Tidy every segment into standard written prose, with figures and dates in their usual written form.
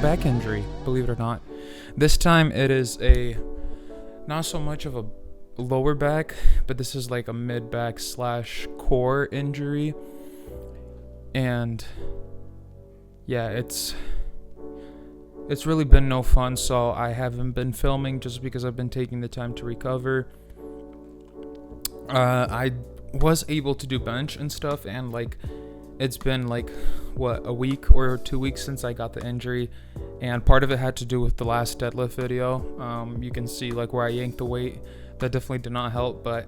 back injury, believe it or not. This time it is not so much of a lower back, but this is like a mid back / core injury. And yeah, it's really been no fun, so I haven't been filming just because I've been taking the time to recover. I was able to do bench and stuff, and it's been a week or 2 weeks since I got the injury, and part of it had to do with the last deadlift video. You can see where I yanked the weight. That definitely did not help, but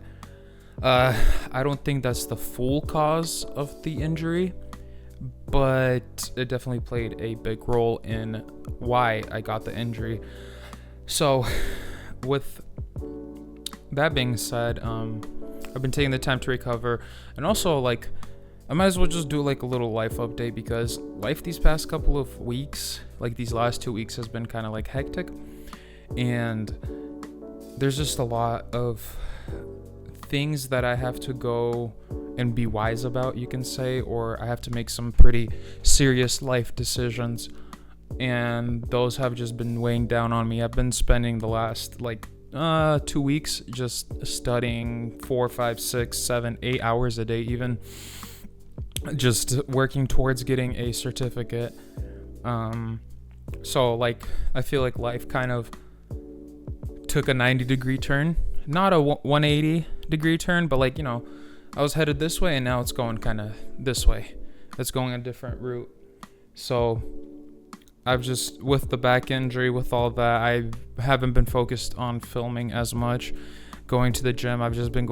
I don't think that's the full cause of the injury, but it definitely played a big role in why I got the injury. So with that being said, I've been taking the time to recover, and also I might as well just do a little life update, because life these past couple of weeks, these last 2 weeks, has been kind of hectic, and there's just a lot of things that I have to go and be wise about, you can say, or I have to make some pretty serious life decisions, and those have just been weighing down on me. I've been spending the last 2 weeks just studying 4, 5, 6, 7, 8 hours a day, even just working towards getting a certificate. So I feel like life kind of took a 90-degree turn, not a 180-degree turn, but I was headed this way, and now it's going kind of this way. It's going a different route. So I've just, with the back injury, with all that, I haven't been focused on filming as much. Going to the gym, I've just been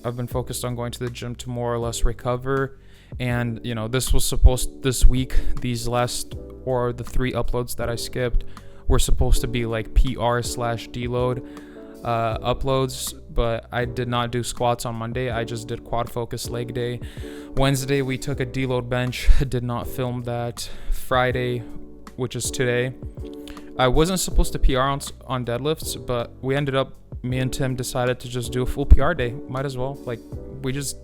I've been focused on going to the gym to more or less recover. And this week, these last, or the 3 uploads that I skipped, were supposed to be PR/deload uploads, but I did not do squats on Monday. I just did quad focus leg day. Wednesday we took a deload bench, did not film that. Friday, which is today, I wasn't supposed to PR on deadlifts, but me and Tim decided to just do a full PR day. Might as well. We just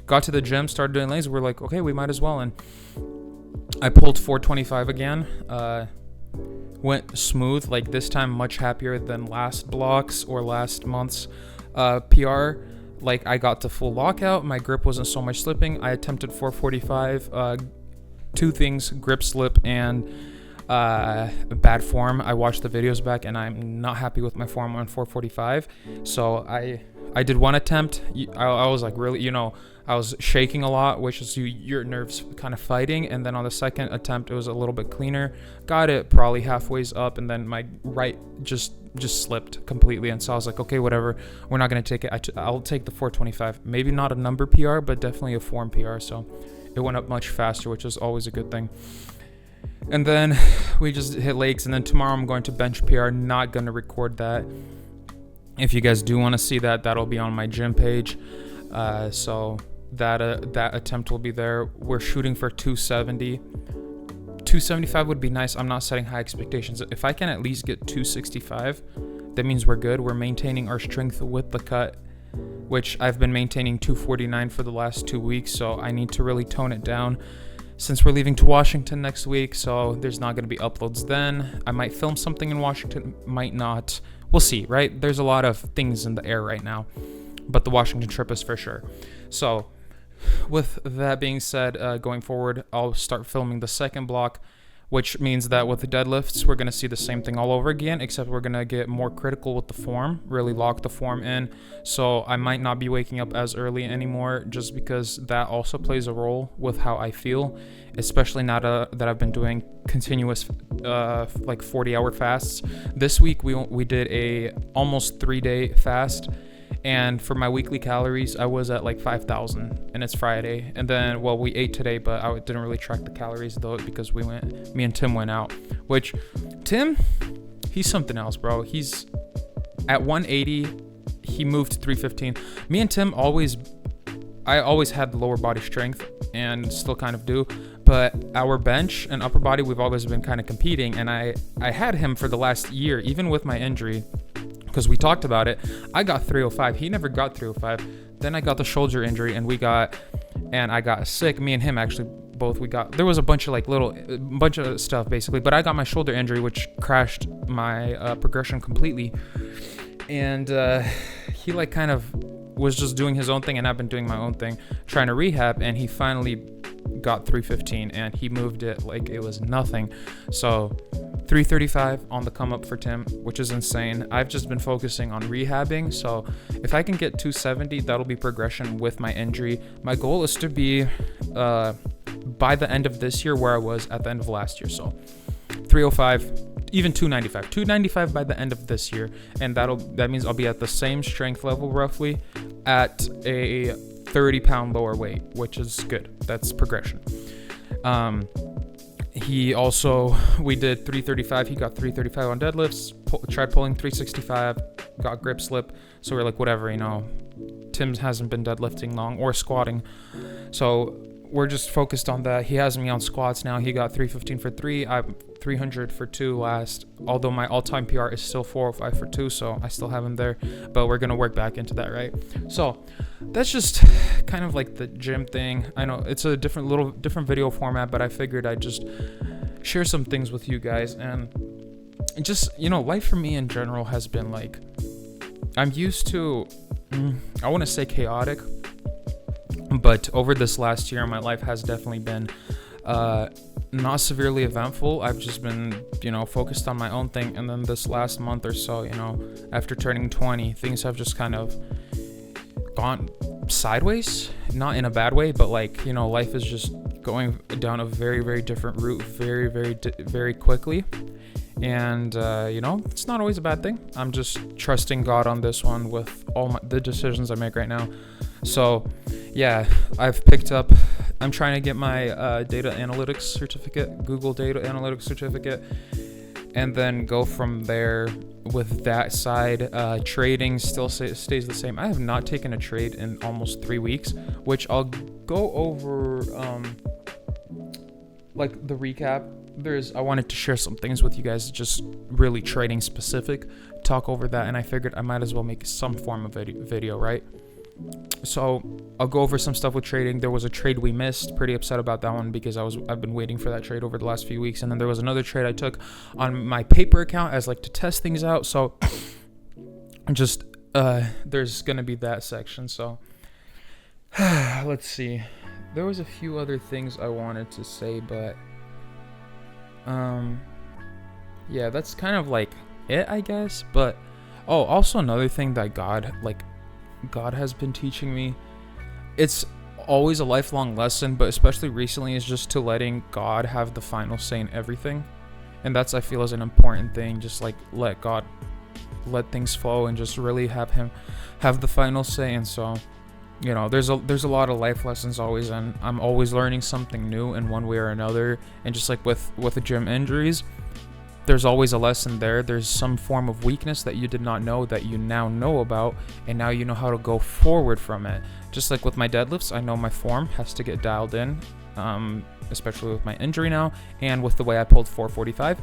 got to the gym, started doing legs. We're like, okay, we might as well. And I pulled 425 again. Went smooth. This time much happier than last block's or last month's PR. I got to full lockout. My grip wasn't so much slipping. I attempted 445. 2 things: grip slip and bad form. I watched the videos back, and I'm not happy with my form on 445. So I did one attempt. I was really, I was shaking a lot, which is your nerves kind of fighting. And then on the second attempt, it was a little bit cleaner. Got it probably halfway's up, and then my right just slipped completely. And so I was like, okay, whatever. We're not going to take it. I'll take the 425. Maybe not a number PR, but definitely a form PR. So it went up much faster, which is always a good thing. And then we just hit legs, and then tomorrow I'm going to bench PR. Not going to record that. If you guys do want to see that, that'll be on my gym page. So that attempt will be there. We're shooting for 270. 275 would be nice. I'm not setting high expectations. If I can at least get 265, that means we're good. We're maintaining our strength with the cut, which I've been maintaining 249 for the last 2 weeks. So I need to really tone it down, since we're leaving to Washington next week. So there's not going to be uploads then. I might film something in Washington, might not. We'll see, right? There's a lot of things in the air right now, but the Washington trip is for sure. So with that being said, going forward, I'll start filming the second block, which means that with the deadlifts, we're going to see the same thing all over again, except we're going to get more critical with the form, really lock the form in. So I might not be waking up as early anymore, just because that also plays a role with how I feel, especially now that I've been doing continuous 40-hour fasts. This week we did a almost 3-day fast, and for my weekly calories, I was at 5,000, and it's Friday. And then, we ate today, but I didn't really track the calories though, because me and Tim went out, which Tim, he's something else, bro. He's at 180. He moved to 315. Me and Tim I always had the lower body strength, and still kind of do, but our bench and upper body, we've always been kind of competing. And I had him for the last year, even with my injury, because we talked about it. I got 305. He never got 305. Then I got the shoulder injury, and I got sick. Me and him actually both we got, there was a bunch of like bunch of stuff basically, but I got my shoulder injury, which crashed my progression completely. And he like kind of was just doing his own thing, and I've been doing my own thing, trying to rehab, and he finally got 315, and he moved it like it was nothing. So 335 on the come up for Tim, which is insane. I've just been focusing on rehabbing, so if I can get 270, that'll be progression with my injury. My goal is to be by the end of this year where I was at the end of last year, so 305, even 295 by the end of this year, and that means I'll be at the same strength level roughly at a 30-pound lower weight, which is good. That's progression. We did 335. He got 335 on deadlifts. Tried pulling 365. Got grip slip. So we're like, whatever, Tim hasn't been deadlifting long or squatting, so we're just focused on that. He has me on squats now. He got 315 for 3. I'm 300 for 2 last, although my all-time PR is still 405 for 2, so I still have him there, but we're gonna work back into that, right? So that's just kind of like the gym thing. I know it's a different video format, but I figured I'd just share some things with you guys. And just, life for me in general has been like, I'm used to, I want to say chaotic, but over this last year, my life has definitely been not severely eventful. I've just been, focused on my own thing. And then this last month or so, after turning 20, things have just kind of gone sideways, not in a bad way, but like, life is just going down a very, very different route very, very, very quickly. And, it's not always a bad thing. I'm just trusting God on this one with all the decisions I make right now. So, yeah, I'm trying to get my data analytics certificate, Google data analytics certificate, and then go from there with that side. Trading still stays the same. I have not taken a trade in almost 3 weeks, which I'll go over, like the recap. I wanted to share some things with you guys, just really trading specific, talk over that, and I figured I might as well make some form of video, right? So I'll go over some stuff with trading. There was a trade we missed, pretty upset about that one because I've been waiting for that trade over the last few weeks. And then there was another trade I took on my paper account as like to test things out. So just there's gonna be that section. So let's see. There was a few other things I wanted to say, but yeah, that's kind of like it, I guess. But also another thing that God has been teaching me, it's always a lifelong lesson, but especially recently, is just to letting God have the final say in everything. And that's, I feel, is an important thing. Just like let God let things flow and just really have him have the final say. And so, there's a lot of life lessons always, and I'm always learning something new in one way or another. And just like with the gym injuries, there's always a lesson there. There's some form of weakness that you did not know that you now know about, and now you know how to go forward from it. Just like with my deadlifts, I know my form has to get dialed in, especially with my injury now, and with the way I pulled 445.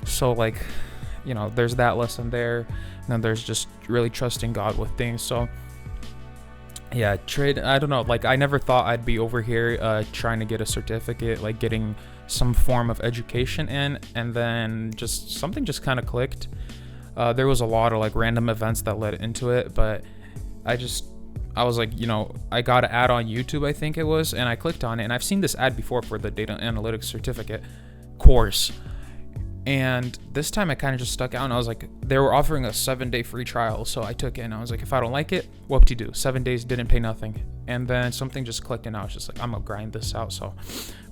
So like, there's that lesson there. And then there's just really trusting God with things. So yeah, I don't know, like I never thought I'd be over here trying to get a certificate, like getting some form of education in, and then just something just kind of clicked. There was a lot of like random events that led into it, but I was like, I got an ad on YouTube, I think it was, and I clicked on it, and I've seen this ad before for the data analytics certificate course. And this time I kind of just stuck out, and I was like, they were offering a 7-day free trial. So I took it, and I was like, if I don't like it, whoop-de-doo. 7 days, didn't pay nothing. And then something just clicked, and I was just like, I'm gonna grind this out. So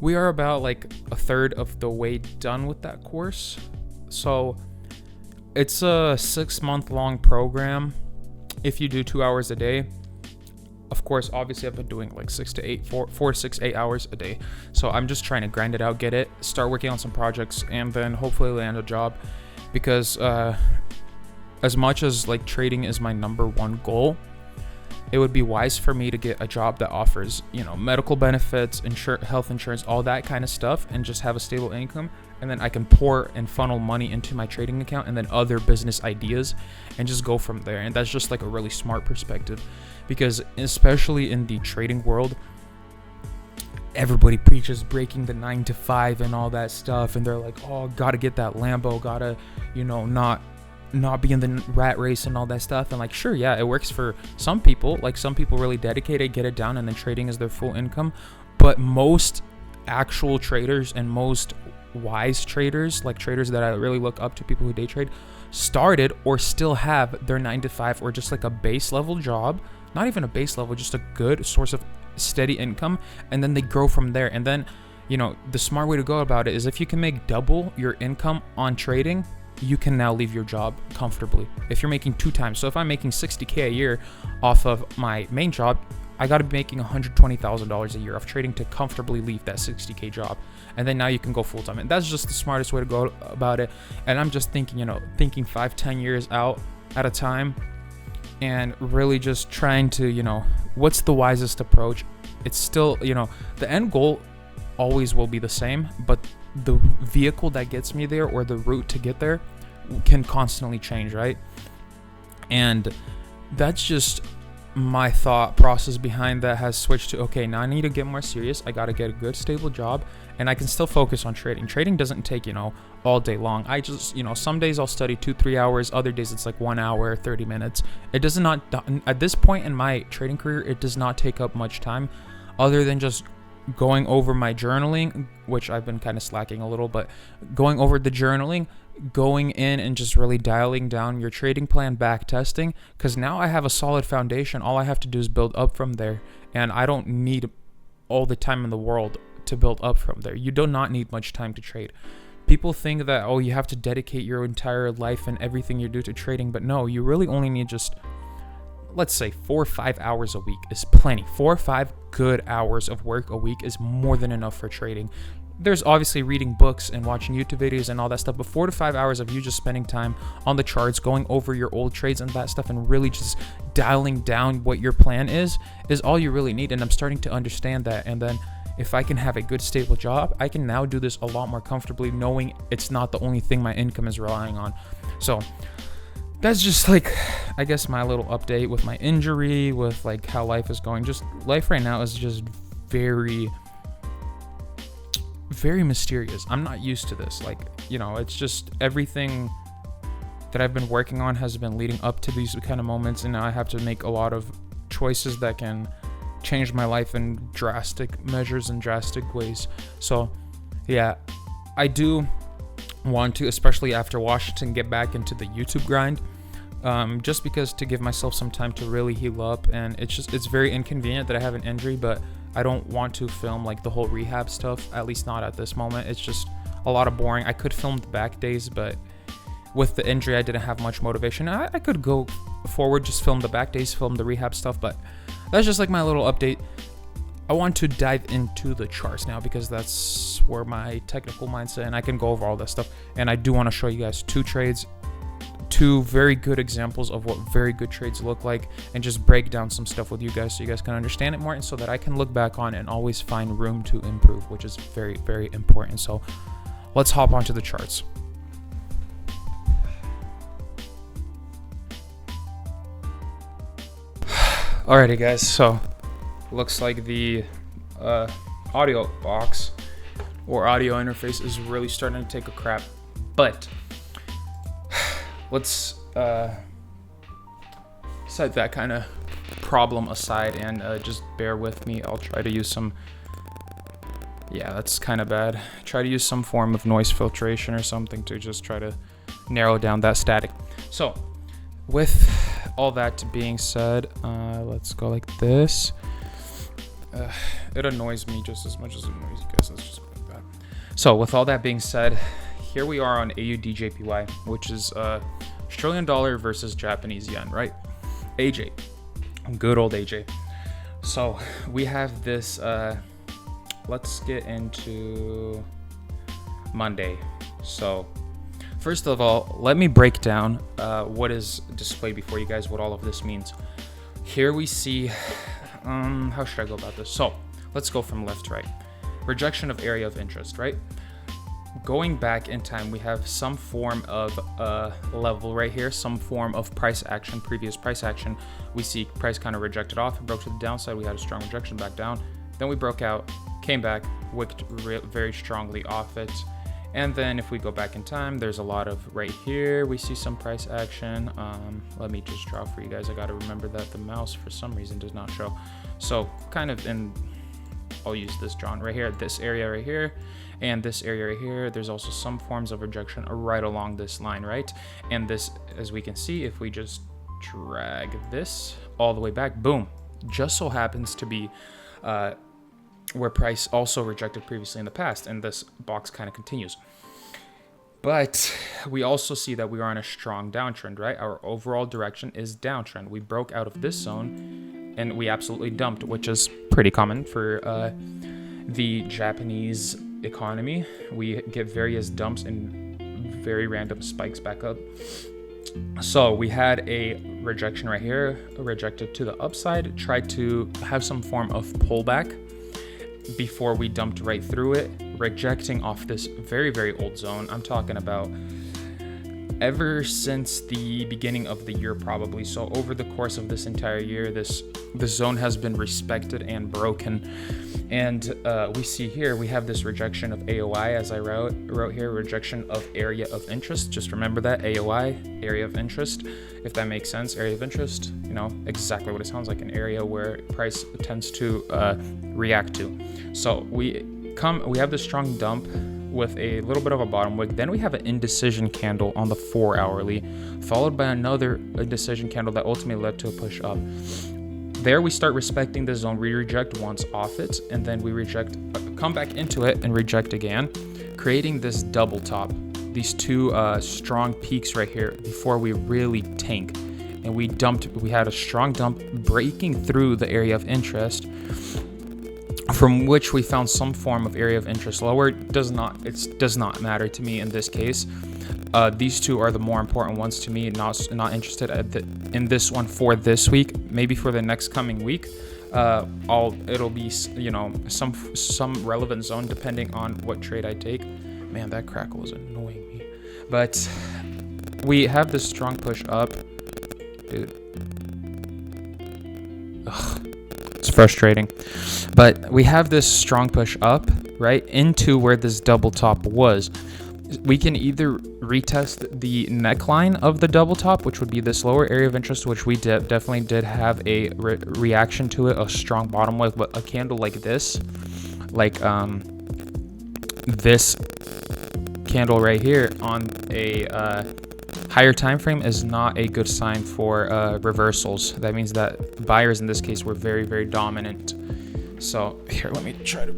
we are about like a third of the way done with that course. So it's a 6-month long program. If you do 2 hours a day, of course, obviously I've been doing like 4, 6, 8 hours a day. So I'm just trying to grind it out, get it, start working on some projects, and then hopefully land a job. Because as much as like trading is my number one goal, it would be wise for me to get a job that offers, medical benefits, health insurance, all that kind of stuff, and just have a stable income. And then I can pour and funnel money into my trading account and then other business ideas and just go from there. And that's just like a really smart perspective, because especially in the trading world, everybody preaches breaking the 9 to 5 and all that stuff, and they're like, oh, gotta get that Lambo, gotta, not be in the rat race and all that stuff. And like, sure, yeah, it works for some people. Like, some people really dedicated, get it down, and then trading is their full income. But most actual traders and most wise traders, like traders that I really look up to, people who day trade, started or still have their 9 to 5 or just like a base level job, not even a base level, just a good source of steady income, and then they grow from there. And then, the smart way to go about it is, if you can make double your income on trading, you can now leave your job comfortably. If you're making 2 times, so if I'm making $60K a year off of my main job, I got to be making $120,000 a year of trading to comfortably leave that $60K job. And then now you can go full time. And that's just the smartest way to go about it. And I'm just thinking, thinking 5-10 years out at a time, and really just trying to, what's the wisest approach. It's still, the end goal always will be the same, but the vehicle that gets me there, or the route to get there, can constantly change, right? And that's just my thought process behind that has switched to, okay, now I need to get more serious. I got to get a good stable job, and I can still focus on trading. Trading doesn't take, all day long. I just, some days I'll study 2-3 hours. Other days it's like 1 hour, 30 minutes. It does not, at this point in my trading career, it does not take up much time, other than just going over my journaling, which I've been kind of slacking a little, but going over the journaling, going in and just really dialing down your trading plan, back testing, because now I have a solid foundation. All I have to do is build up from there, and I don't need all the time in the world to build up from there. You do not need much time to trade. People think that, oh, you have to dedicate your entire life and everything you do to trading, but no, you really only need just, let's say 4 or 5 hours a week is plenty. 4 or 5 good hours of work a week is more than enough for trading. There's obviously reading books and watching YouTube videos and all that stuff, but 4 to 5 hours of you just spending time on the charts, going over your old trades and that stuff, and really just dialing down what your plan is all you really need. And I'm starting to understand that. And then if I can have a good stable job, I can now do this a lot more comfortably, knowing it's not the only thing my income is relying on. So that's just like, I guess, my little update with my injury, with like how life is going. Just life right now is just very, very mysterious. I'm not used to this. Like, it's just everything that I've been working on has been leading up to these kind of moments, and now I have to make a lot of choices that can change my life in drastic measures and drastic ways. So yeah, I do want to, especially after Washington, get back into the YouTube grind, just because, to give myself some time to really heal up. And it's very inconvenient that I have an injury, but I don't want to film like the whole rehab stuff, at least not at this moment. It's just a lot of boring. I could film the back days, but with the injury I didn't have much motivation. I could go forward, just film the back days, film the rehab stuff, but that's just like my little update. I want to dive into the charts now, because that's where my technical mindset, and I can go over all that stuff. And I do want to show you guys 2 trades, 2 very good examples of what very good trades look like, and just break down some stuff with you guys so you guys can understand it more, and so that I can look back on and always find room to improve, which is very, very important. So let's hop onto the charts. Alrighty guys, so looks like the audio box or audio interface is really starting to take a crap, but let's set that kind of problem aside and just bear with me. I'll try to use some, yeah, that's kind of bad. Try to use some form of noise filtration or something to just try to narrow down that static. So with all that being said, let's go like this. It annoys me just as much as it annoys you guys. Let's just put that. So with all that being said, here we are on AUDJPY, which is Australian dollar versus Japanese yen, right? AJ, good old AJ. So we have this, let's get into Monday. So first of all, let me break down what is displayed before you guys, what all of this means. Here we see, how should I go about this? So let's go from left to right. Rejection of area of interest, right? Going back in time, we have some form of level right here, some form of price action, previous price action. We see price kind of rejected off, it broke to the downside, we had a strong rejection back down. Then we broke out, came back, wicked very strongly off it. And then if we go back in time, there's a lot of right here, we see some price action. Let me just draw for you guys. I got to remember that the mouse for some reason does not show. So kind of I'll use this drawn right here, this area right here, and this area right here. There's also some forms of rejection right along this line, right? And this, as we can see, if we just drag this all the way back, boom, just so happens to be where price also rejected previously in the past, and this box kind of continues. But we also see that we are on a strong downtrend, right? Our overall direction is downtrend. We broke out of this zone and we absolutely dumped, which is pretty common for the Japanese economy. We get various dumps and very random spikes back up. So we had a rejection right here, rejected to the upside, tried to have some form of pullback before we dumped right through it, rejecting off this very, very old zone. I'm talking about ever since the beginning of the year, probably. So over the course of this entire year, the zone has been respected and broken. And we see here, we have this rejection of AOI, as I wrote here, rejection of area of interest. Just remember that, AOI, area of interest, if that makes sense. Area of interest, you know, exactly what it sounds like, an area where price tends to react to. So we have this strong dump with a little bit of a bottom wick. Then we have an indecision candle on the 4 hourly, followed by another indecision candle that ultimately led to a push up. There we start respecting the zone. We reject once off it, and then we come back into it and reject again, creating this double top, these two strong peaks right here before we really tank. And we had a strong dump breaking through the area of interest, from which we found some form of area of interest lower. It does not matter to me in this case. These two are the more important ones to me. Not interested in this one for this week. Maybe for the next coming week, it'll be, you know, some relevant zone depending on what trade I take. Man, that crackle is annoying me. But we have this strong push up. It's frustrating. But we have this strong push up, right, into where this double top was. We can either retest the neckline of the double top, which would be this lower area of interest, which we definitely did have a reaction to it, a strong bottom with, but a candle like this, this candle right here on a higher time frame is not a good sign for reversals. That means that buyers in this case were very, very dominant. So here, let me try to.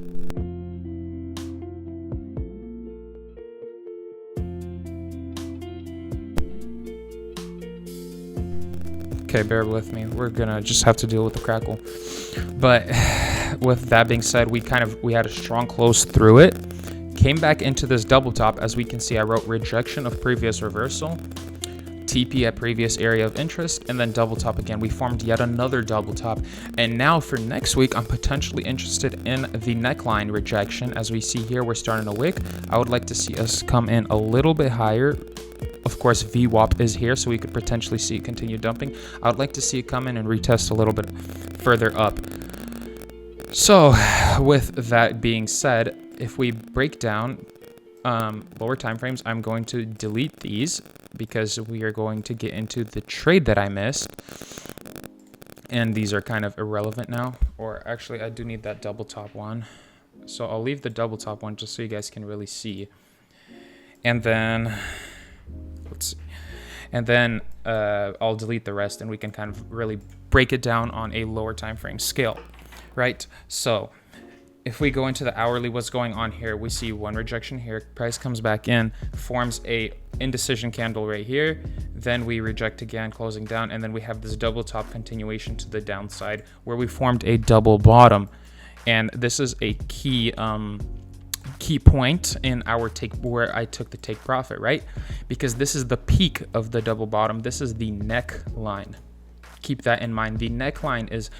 Okay, bear with me. We're gonna just have to deal with the crackle. But with that being said, we had a strong close through it. Came back into this double top. As we can see, I wrote rejection of previous reversal, TP at previous area of interest, and then double top again. We formed yet another double top. And now for next week, I'm potentially interested in the neckline rejection. As we see here, we're starting a wick. I would like to see us come in a little bit higher. Of course, VWAP is here, so we could potentially see it continue dumping. I would like to see it come in and retest a little bit further up. So with that being said, if we break down lower time frames, I'm going to delete these because we are going to get into the trade that I missed. And these are kind of irrelevant now. Or actually, I do need that double top one. So I'll leave the double top one just so you guys can really see. And then, let's see. And then I'll delete the rest and we can kind of really break it down on a lower time frame scale, right? So if we go into the hourly, what's going on here? We see one rejection here, price comes back in, forms a indecision candle right here, then we reject again, closing down, and then we have this double top continuation to the downside where we formed a double bottom. And this is a key point in our take, where I took the take profit, right? Because this is the peak of the double bottom. This is the neckline. Keep that in mind. The neckline is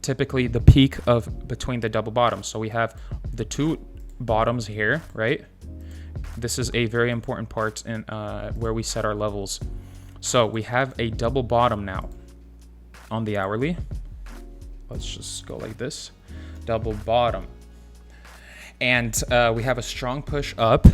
typically the peak of between the double bottoms. So we have the two bottoms here, right? This is a very important part in where we set our levels. So we have a double bottom now on the hourly. Let's just go like this. Double bottom. And we have a strong push up,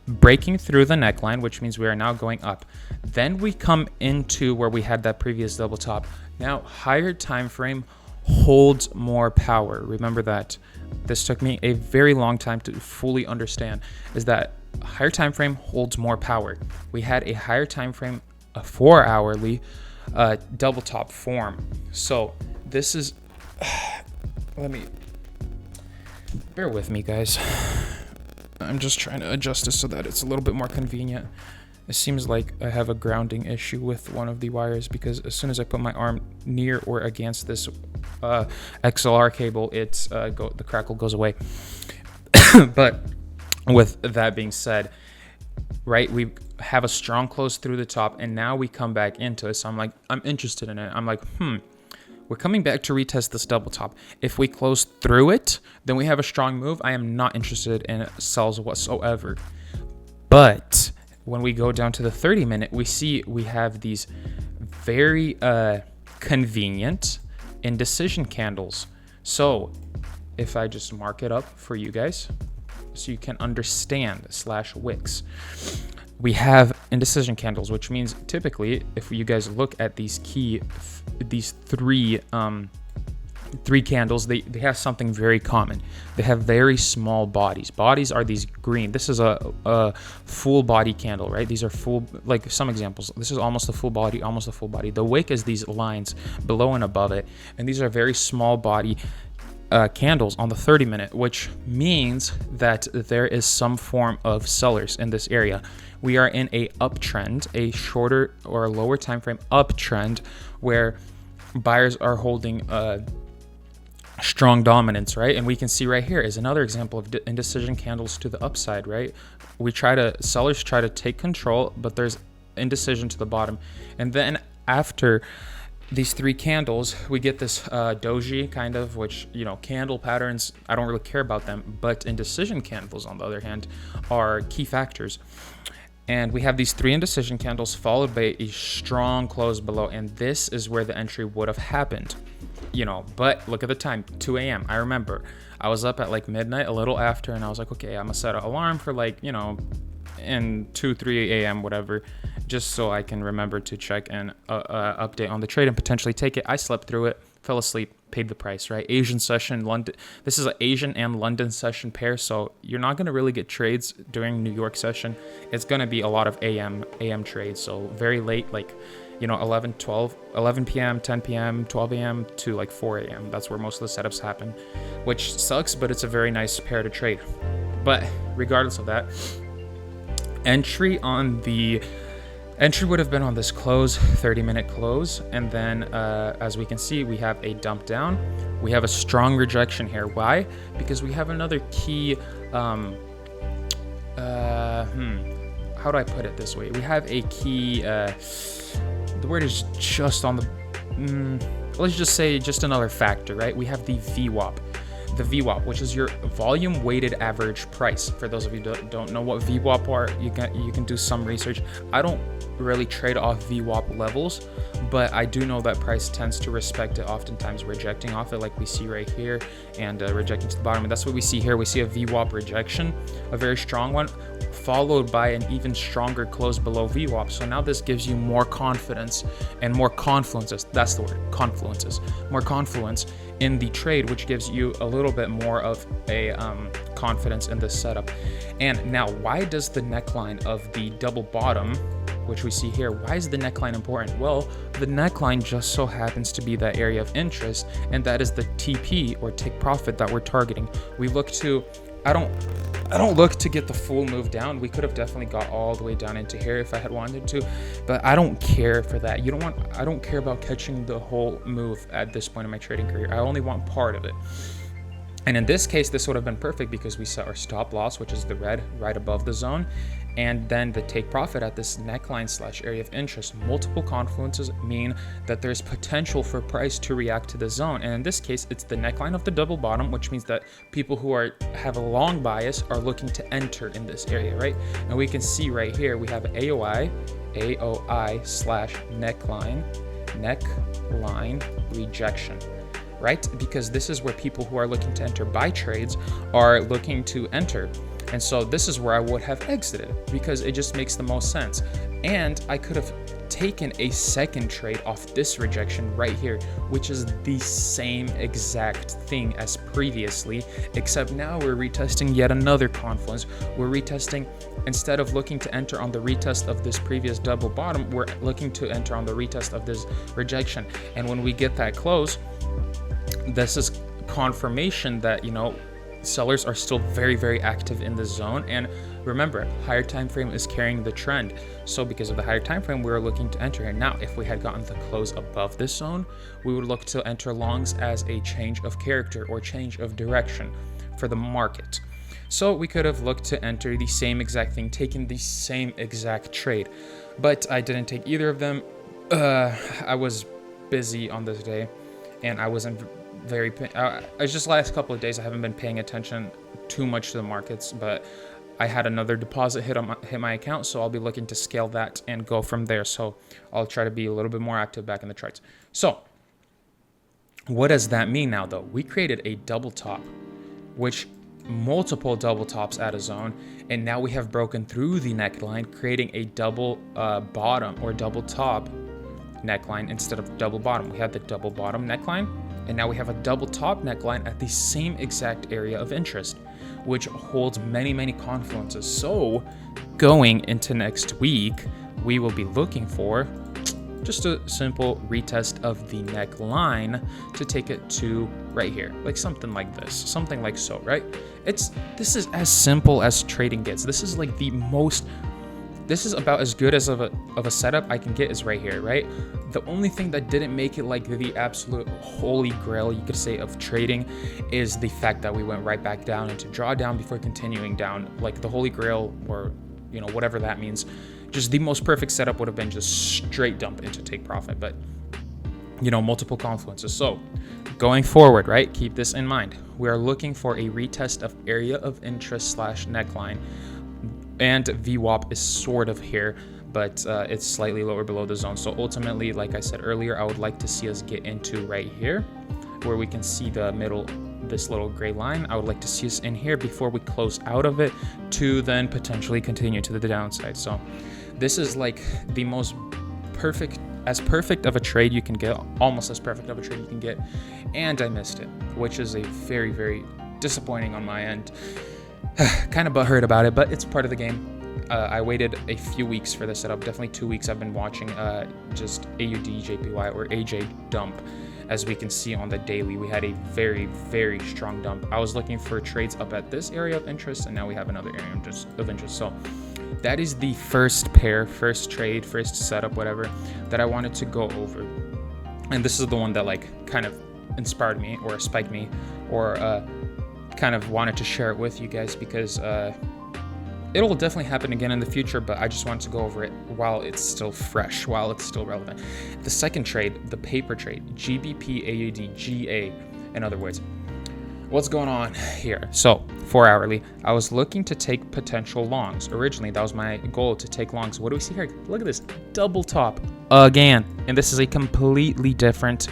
breaking through the neckline, which means we are now going up. Then we come into where we had that previous double top. Now, higher time frame holds more power. Remember that. This took me a very long time to fully understand, is that higher time frame holds more power. We had a higher time frame, a 4-hourly double top form. So this is, let me, bear with me, guys. I'm just trying to adjust this so that it's a little bit more convenient. It seems like I have a grounding issue with one of the wires, because as soon as I put my arm near or against this XLR cable, the crackle goes away. But with that being said, right, we have a strong close through the top, and now we come back into it. So I'm interested in it. I'm like, we're coming back to retest this double top. If we close through it, then we have a strong move. I am not interested in sells whatsoever. But when we go down to the 30-minute, we see we have these very convenient indecision candles. So if I just mark it up for you guys so you can understand /wicks, we have indecision candles, which means typically if you guys look at these three candles, they have something very common. They have very small bodies. Bodies are these green. This is a full body candle, right? These are full, like some examples. This is almost a full body, almost a full body. The wick is these lines below and above it, and these are very small body candles on the 30-minute, which means that there is some form of sellers in this area. We are in a uptrend, a shorter or a lower time frame uptrend, where buyers are holding strong dominance, right? And we can see right here is another example of indecision candles to the upside, right? Sellers try to take control, but there's indecision to the bottom. And then after these three candles, we get this doji kind of, which, candle patterns, I don't really care about them, but indecision candles, on the other hand, are key factors. And we have these three indecision candles followed by a strong close below, and this is where the entry would have happened. But look at the time, 2 a.m. I remember I was up at like midnight, a little after, and I was like, okay, I'm gonna set an alarm for in 2-3 a.m. whatever, just so I can remember to check and update on the trade and potentially take it. I slept through it, fell asleep, paid the price, right? Asian session, London. This is an Asian and London session pair, so you're not going to really get trades during New York session. It's going to be a lot of AM trades, so very late, 11 p.m., 10 p.m., 12 a.m. to 4 a.m. That's where most of the setups happen, which sucks, but it's a very nice pair to trade. But regardless of that, entry would have been on this close, 30-minute close, and then as we can see, we have a dump down. We have a strong rejection here. Why? Because we have another key, how do I put it this way? We have a key, the word is just on the, let's just say just another factor, right? We have the VWAP. The VWAP, which is your volume weighted average price. For those of you who don't know what VWAP are, you can do some research. I don't really trade off VWAP levels, but I do know that price tends to respect it, oftentimes rejecting off it, like we see right here, and rejecting to the bottom. And that's what we see here. We see a VWAP rejection, a very strong one, followed by an even stronger close below VWAP. So now this gives you more confidence and more confluences. That's the word, confluences. More confluence in the trade, which gives you a little bit more of a confidence in this setup. And now, why does the neckline of the double bottom, which we see here, why is the neckline important? Well, the neckline just so happens to be that area of interest, and that is the TP, or take profit, that we're targeting. We look to, I don't look to get the full move down. We could have definitely got all the way down into here if I had wanted to, but I don't care for that. I don't care about catching the whole move at this point in my trading career. I only want part of it. And in this case, this would have been perfect because we set our stop loss, which is the red right above the zone, and then the take profit at this neckline / area of interest. Multiple confluences mean that there's potential for price to react to the zone. And in this case, it's the neckline of the double bottom, which means that people who have a long bias are looking to enter in this area, right? And we can see right here, we have AOI / neckline rejection, right? Because this is where people who are looking to enter buy trades are looking to enter. And so this is where I would have exited because it just makes the most sense. And I could have taken a second trade off this rejection right here, which is the same exact thing as previously, except now we're retesting yet another confluence. We're retesting, instead of looking to enter on the retest of this previous double bottom, we're looking to enter on the retest of this rejection. And when we get that close, this is confirmation that, sellers are still very, very active in the zone. And remember, higher time frame is carrying the trend. So because of the higher time frame, we were looking to enter here. Now, if we had gotten the close above this zone, we would look to enter longs as a change of character or change of direction for the market. So we could have looked to enter the same exact thing, taking the same exact trade, but I didn't take either of them. I was busy on this day, and I wasn't it's just last couple of days I haven't been paying attention too much to the markets, but I had another deposit hit my account, so I'll be looking to scale that and go from there. So I'll try to be a little bit more active back in the charts. So what does that mean now, though? We created a double top, which multiple double tops at a zone, and now we have broken through the neckline, creating a double bottom or double top neckline instead of double bottom. We had the double bottom neckline, and now we have a double top neckline at the same exact area of interest, which holds many, many confluences. So going into next week, we will be looking for just a simple retest of the neckline to take it to right here, like something like this, something like so, right? This is as simple as trading gets. This is like this is about as good as of a setup I can get is right here, right? The only thing that didn't make it like the absolute holy grail, you could say, of trading is the fact that we went right back down into drawdown before continuing down. Like the holy grail, or whatever that means, just the most perfect setup would have been just straight dump into take profit, but multiple confluences. So going forward, right, keep this in mind. We are looking for a retest of area of interest / neckline. And VWAP is sort of here, but it's slightly lower below the zone. So ultimately, like I said earlier, I would like to see us get into right here where we can see the middle, this little gray line. I would like to see us in here before we close out of it to then potentially continue to the downside. So this is like the most perfect of a trade you can get, almost as perfect of a trade you can get. And I missed it, which is a very, very disappointing on my end. Kind of butthurt about it, but it's part of the game. I waited a few weeks for this setup, definitely 2 weeks. I've been watching just AUD, JPY, or AJ dump. As we can see on the daily, we had a very, very strong dump. I was looking for trades up at this area of interest, and now we have another area of interest. So that is the first trade, first setup, whatever, that I wanted to go over. And this is the one that kind of inspired me or spiked me or kind of wanted to share it with you guys because it'll definitely happen again in the future, but I just wanted to go over it while it's still fresh, while it's still relevant. The second trade, the paper trade, GBP AUD GA, in other words. What's going on here? So 4 hourly, I was looking to take potential longs. Originally, that was my goal, to take longs. What do we see here? Look at this, double top again. And this is a completely different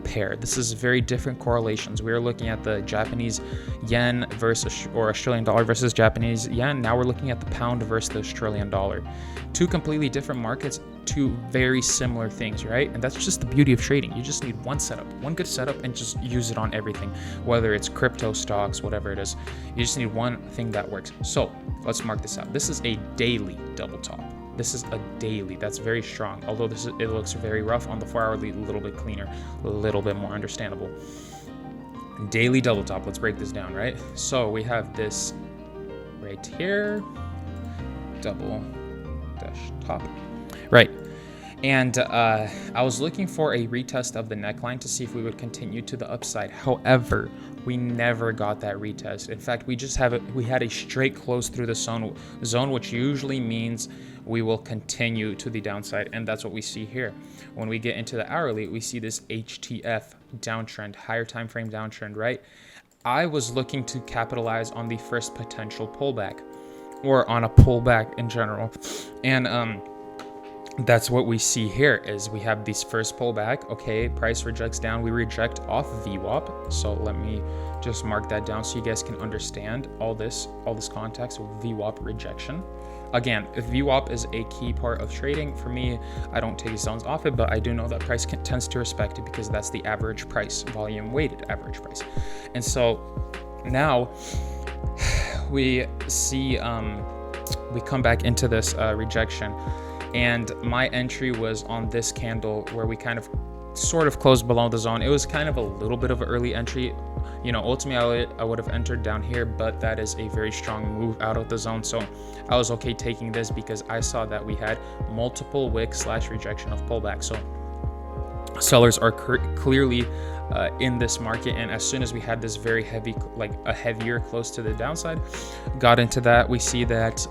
pair. This is very different correlations. We are looking at the Japanese yen versus, or Australian dollar versus Japanese yen. Now we're looking at the pound versus the Australian dollar. Two completely different markets, two very similar things, right? And that's just the beauty of trading. You just need one setup, one good setup, and just use it on everything, whether it's crypto, stocks, whatever it is. You just need one thing that works. So let's mark this out. This is a daily double top. This is a daily. That's very strong. Although it looks very rough on the 4 hourly, a little bit cleaner, a little bit more understandable. Daily double top. Let's break this down, right? So we have this right here, double dash top, right? And I was looking for a retest of the neckline to see if we would continue to the upside. However, we never got that retest. In fact, we had a straight close through the zone, which usually means we will continue to the downside, and that's what we see here. When we get into the hourly, we see this HTF downtrend, higher time frame downtrend, right? I was looking to capitalize on the first potential pullback, or on a pullback in general, and that's what we see here is we have these first pullback. Okay, price rejects down. We reject off VWAP. So let me just mark that down so you guys can understand all this context of VWAP rejection. Again, if VWAP is a key part of trading, for me, I don't take zones off it, but I do know that price tends to respect it because that's the average price, volume weighted average price. And so now we see, we come back into this rejection. And my entry was on this candle where we kind of sort of closed below the zone. It was kind of a little bit of an early entry. Ultimately I would have entered down here, but that is a very strong move out of the zone. So I was okay taking this because I saw that we had multiple wick / rejection of pullback. So sellers are clearly in this market. And as soon as we had this very heavy, like a heavier close to the downside, got into that, we see that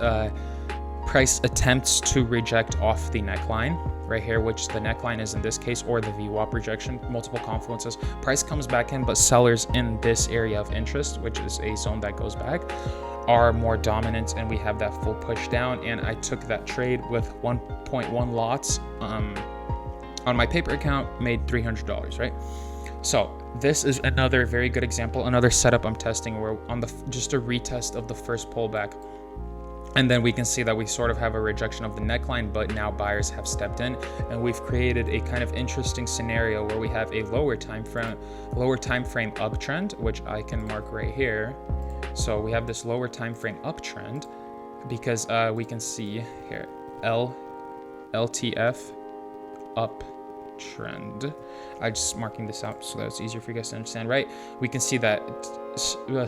price attempts to reject off the neckline right here, which the neckline is in this case, or the VWAP rejection, multiple confluences. Price comes back in, but sellers in this area of interest, which is a zone that goes back, are more dominant, and we have that full push down. And I took that trade with 1.1 lots on my paper account, made $300, right? So this is another very good example, another setup I'm testing where on just a retest of the first pullback. And then we can see that we sort of have a rejection of the neckline, but now buyers have stepped in, and we've created a kind of interesting scenario where we have a lower time frame uptrend, which I can mark right here. So we have this lower time frame uptrend because we can see here LTF uptrend. I'm just marking this out so that it's easier for you guys to understand, right? We can see that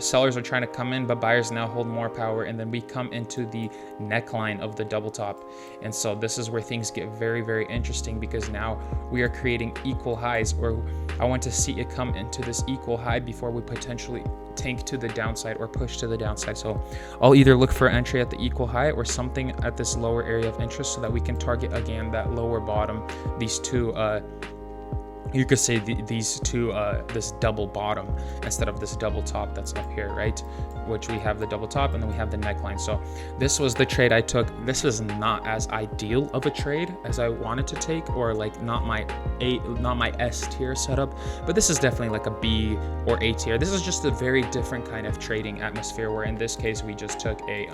sellers are trying to come in, but buyers now hold more power, and then we come into the neckline of the double top. And so this is where things get very, very interesting, because now we are creating equal highs, or I want to see it come into this equal high before we potentially tank to the downside or push to the downside. So I'll either look for entry at the equal high or something at this lower area of interest so that we can target again that lower bottom, these two you could say these two, this double bottom instead of this double top that's up here, right? Which we have the double top and then we have the neckline. So this was the trade I took. This is not as ideal of a trade as I wanted to take, or like not my S tier setup, but this is definitely like a B or A tier. This is just a very different kind of trading atmosphere, where in this case we just took a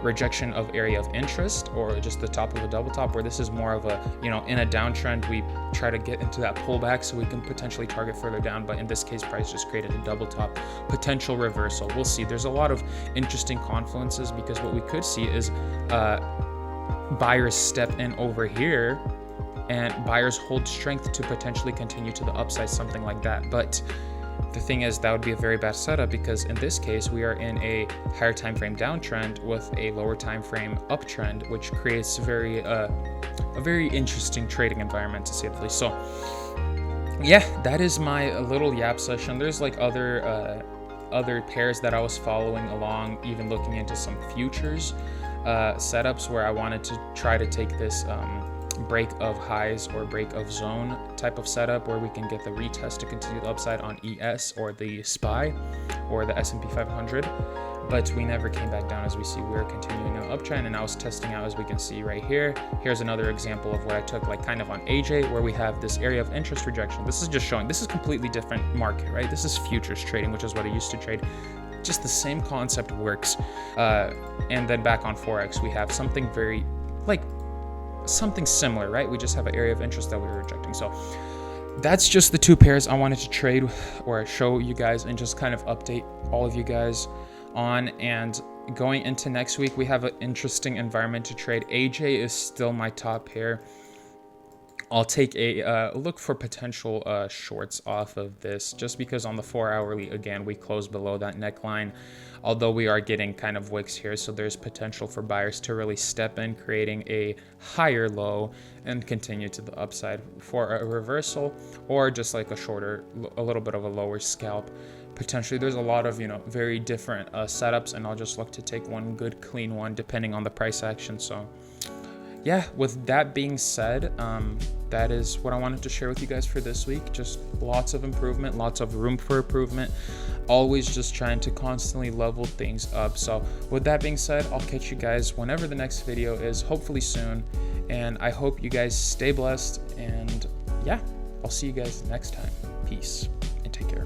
rejection of area of interest, or just the top of a double top, where this is more of a, in a downtrend we try to get into that pullback so we can potentially target further down. But in this case, price just created a double top, potential reversal. We'll see. There's a lot of interesting confluences, because what we could see is buyers step in over here and buyers hold strength to potentially continue to the upside, something like that. But the thing is, that would be a very bad setup, because in this case we are in a higher time frame downtrend with a lower time frame uptrend, which creates a very interesting trading environment, to say the least. So yeah, that is my little yap session. There's like other pairs that I was following along, even looking into some futures setups where I wanted to try to take this break of highs or break of zone type of setup, where we can get the retest to continue the upside on ES or the SPY or the S&P 500. But we never came back down. As we see, we're continuing an uptrend, and I was testing out, as we can see right here. Here's another example of what I took, like kind of on AJ, where we have this area of interest rejection. This is just showing, this is completely different market, right? This is futures trading, which is what I used to trade. Just the same concept works. And then back on Forex, we have something very, like something similar, right? We just have an area of interest that we were rejecting. So that's just the two pairs I wanted to trade or show you guys, and just kind of update all of you guys on. And going into next week, we have an interesting environment to trade. AJ is still my top pair. I'll take a look for potential shorts off of this, just because on the 4-hourly, again, we closed below that neckline, although we are getting kind of wicks here. So there's potential for buyers to really step in, creating a higher low and continue to the upside for a reversal, or just like a little bit of a lower scalp. Potentially there's a lot of very different setups, and I'll just look to take one good clean one depending on the price action. So yeah, with that being said, that is what I wanted to share with you guys for this week. Just lots of improvement, lots of room for improvement, always just trying to constantly level things up. So with that being said, I'll catch you guys whenever the next video is, hopefully soon. And I hope you guys stay blessed. And yeah, I'll see you guys next time. Peace and take care.